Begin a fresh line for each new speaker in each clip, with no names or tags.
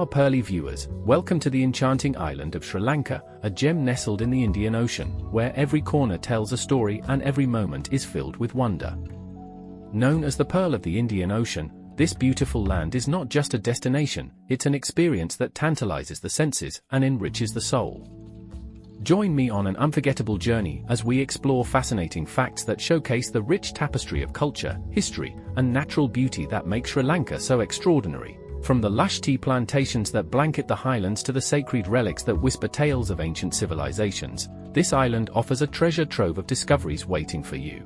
our Pearly viewers, welcome to the enchanting island of Sri Lanka, a gem nestled in the Indian Ocean, where every corner tells a story and every moment is filled with wonder. Known as the Pearl of the Indian Ocean, this beautiful land is not just a destination, it's an experience that tantalizes the senses and enriches the soul. Join me on an unforgettable journey as we explore fascinating facts that showcase the rich tapestry of culture, history, and natural beauty that make Sri Lanka so extraordinary. From the lush tea plantations that blanket the highlands to the sacred relics that whisper tales of ancient civilizations, this island offers a treasure trove of discoveries waiting for you.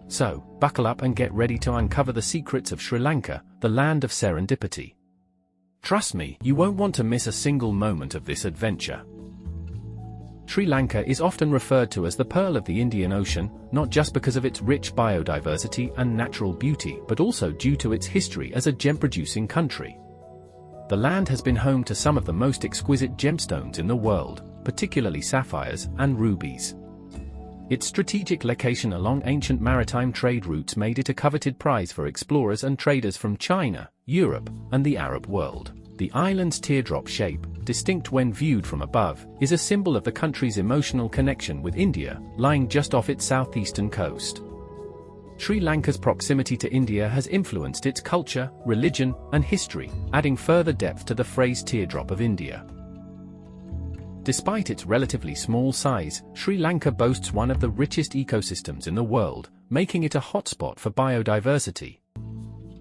So, buckle up and get ready to uncover the secrets of Sri Lanka, the land of serendipity. Trust me, you won't want to miss a single moment of this adventure. Sri Lanka is often referred to as the Pearl of the Indian Ocean, not just because of its rich biodiversity and natural beauty, but also due to its history as a gem-producing country. The land has been home to some of the most exquisite gemstones in the world, particularly sapphires and rubies. Its strategic location along ancient maritime trade routes made it a coveted prize for explorers and traders from China, Europe, and the Arab world. The island's teardrop shape, distinct when viewed from above, is a symbol of the country's emotional connection with India, lying just off its southeastern coast. Sri Lanka's proximity to India has influenced its culture, religion, and history, adding further depth to the phrase teardrop of India. Despite its relatively small size, Sri Lanka boasts one of the richest ecosystems in the world, making it a hotspot for biodiversity.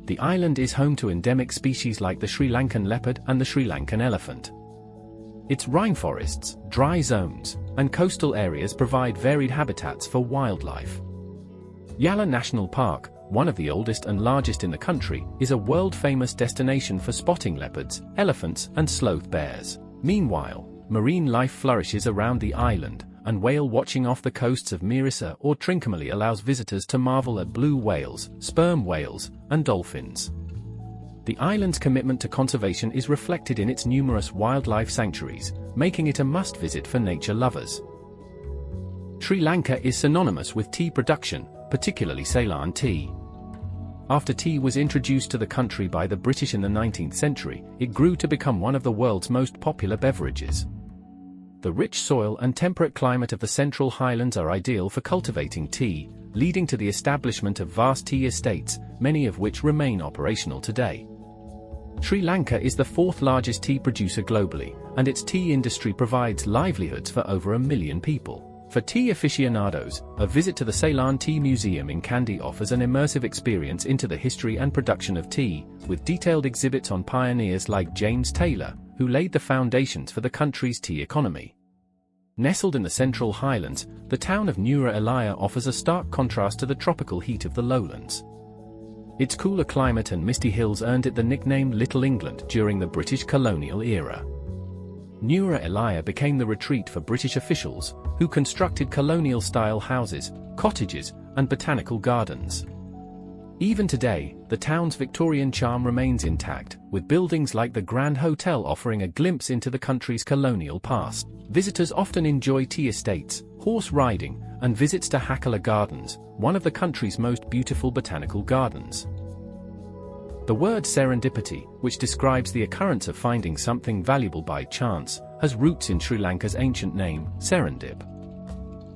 The island is home to endemic species like the Sri Lankan leopard and the Sri Lankan elephant. Its rainforests, dry zones, and coastal areas provide varied habitats for wildlife. Yala National Park, one of the oldest and largest in the country, is a world-famous destination for spotting leopards, elephants, and sloth bears. Meanwhile, marine life flourishes around the island, and whale watching off the coasts of Mirissa or Trincomalee allows visitors to marvel at blue whales, sperm whales, and dolphins. The island's commitment to conservation is reflected in its numerous wildlife sanctuaries, making it a must-visit for nature lovers. Sri Lanka is synonymous with tea production, particularly Ceylon tea. After tea was introduced to the country by the British in the 19th century, it grew to become one of the world's most popular beverages. The rich soil and temperate climate of the Central Highlands are ideal for cultivating tea, leading to the establishment of vast tea estates, many of which remain operational today. Sri Lanka is the fourth largest tea producer globally, and its tea industry provides livelihoods for over 1 million people. For tea aficionados, a visit to the Ceylon Tea Museum in Kandy offers an immersive experience into the history and production of tea, with detailed exhibits on pioneers like James Taylor, who laid the foundations for the country's tea economy. Nestled in the Central Highlands, the town of Nuwara Eliya offers a stark contrast to the tropical heat of the lowlands. Its cooler climate and misty hills earned it the nickname Little England during the British colonial era. Nuwara Eliya became the retreat for British officials, who constructed colonial-style houses, cottages, and botanical gardens. Even today, the town's Victorian charm remains intact, with buildings like the Grand Hotel offering a glimpse into the country's colonial past. Visitors often enjoy tea estates, horse riding, and visits to Hakala Gardens, one of the country's most beautiful botanical gardens. The word serendipity, which describes the occurrence of finding something valuable by chance, has roots in Sri Lanka's ancient name, Serendip.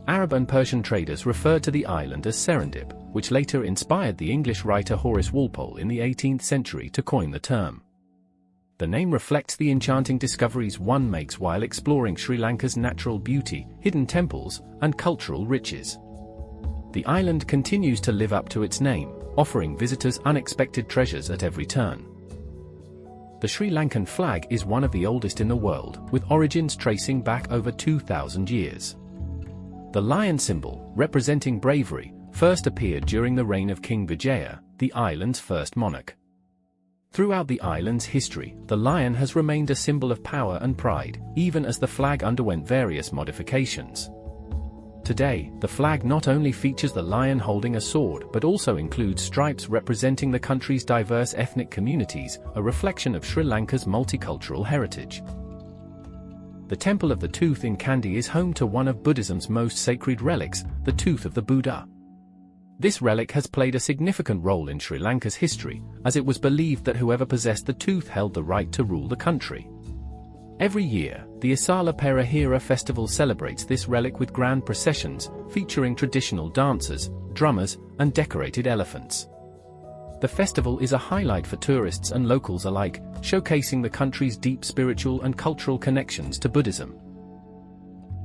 Arab and Persian traders referred to the island as Serendip, which later inspired the English writer Horace Walpole in the 18th century to coin the term. The name reflects the enchanting discoveries one makes while exploring Sri Lanka's natural beauty, hidden temples, and cultural riches. The island continues to live up to its name, offering visitors unexpected treasures at every turn. The Sri Lankan flag is one of the oldest in the world, with origins tracing back over 2,000 years. The lion symbol, representing bravery, first appeared during the reign of King Vijaya, the island's first monarch. Throughout the island's history, the lion has remained a symbol of power and pride, even as the flag underwent various modifications. Today, the flag not only features the lion holding a sword but also includes stripes representing the country's diverse ethnic communities, a reflection of Sri Lanka's multicultural heritage. The Temple of the Tooth in Kandy is home to one of Buddhism's most sacred relics, the tooth of the Buddha. This relic has played a significant role in Sri Lanka's history, as it was believed that whoever possessed the tooth held the right to rule the country. Every year, the Isala Perahera festival celebrates this relic with grand processions, featuring traditional dancers, drummers, and decorated elephants. The festival is a highlight for tourists and locals alike, showcasing the country's deep spiritual and cultural connections to Buddhism.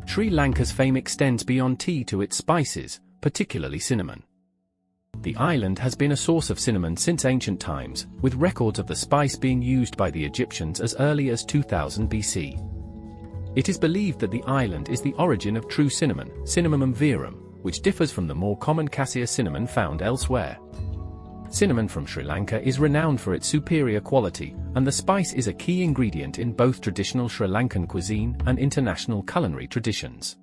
Sri Lanka's fame extends beyond tea to its spices, particularly cinnamon. The island has been a source of cinnamon since ancient times, with records of the spice being used by the Egyptians as early as 2000 BC. It is believed that the island is the origin of true cinnamon, Cinnamomum verum, which differs from the more common cassia cinnamon found elsewhere. Cinnamon from Sri Lanka is renowned for its superior quality, and the spice is a key ingredient in both traditional Sri Lankan cuisine and international culinary traditions.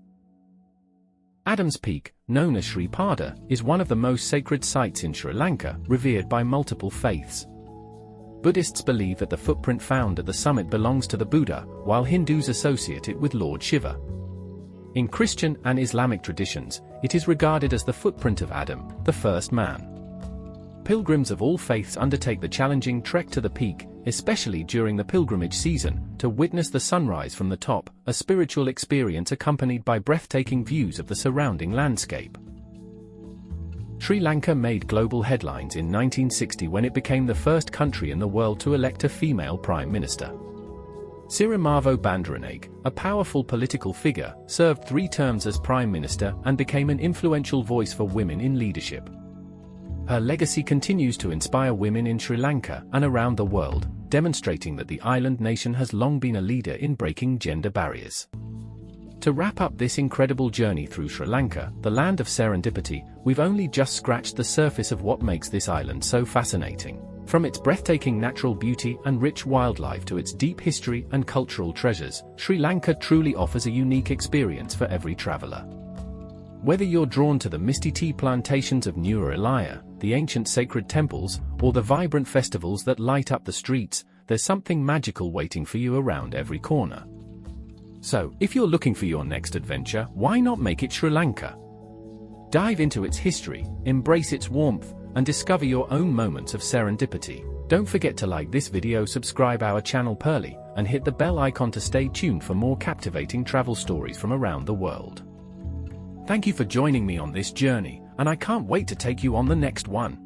Adam's Peak, known as Sri Pada, is one of the most sacred sites in Sri Lanka, revered by multiple faiths. Buddhists believe that the footprint found at the summit belongs to the Buddha, while Hindus associate it with Lord Shiva. In Christian and Islamic traditions, it is regarded as the footprint of Adam, the first man. Pilgrims of all faiths undertake the challenging trek to the peak, especially during the pilgrimage season, to witness the sunrise from the top, a spiritual experience accompanied by breathtaking views of the surrounding landscape. Sri Lanka made global headlines in 1960 when it became the first country in the world to elect a female prime minister. Sirimavo Bandaranaike, a powerful political figure, served 3 terms as prime minister and became an influential voice for women in leadership. Her legacy continues to inspire women in Sri Lanka and around the world, demonstrating that the island nation has long been a leader in breaking gender barriers. To wrap up this incredible journey through Sri Lanka, the land of serendipity, we've only just scratched the surface of what makes this island so fascinating. From its breathtaking natural beauty and rich wildlife to its deep history and cultural treasures, Sri Lanka truly offers a unique experience for every traveler. Whether you're drawn to the misty tea plantations of Nuwara Eliya, the ancient sacred temples, or the vibrant festivals that light up the streets, there's something magical waiting for you around every corner. So, if you're looking for your next adventure, why not make it Sri Lanka? Dive into its history, embrace its warmth, and discover your own moments of serendipity. Don't forget to like this video, subscribe our channel Pearly, and hit the bell icon to stay tuned for more captivating travel stories from around the world. Thank you for joining me on this journey, and I can't wait to take you on the next one.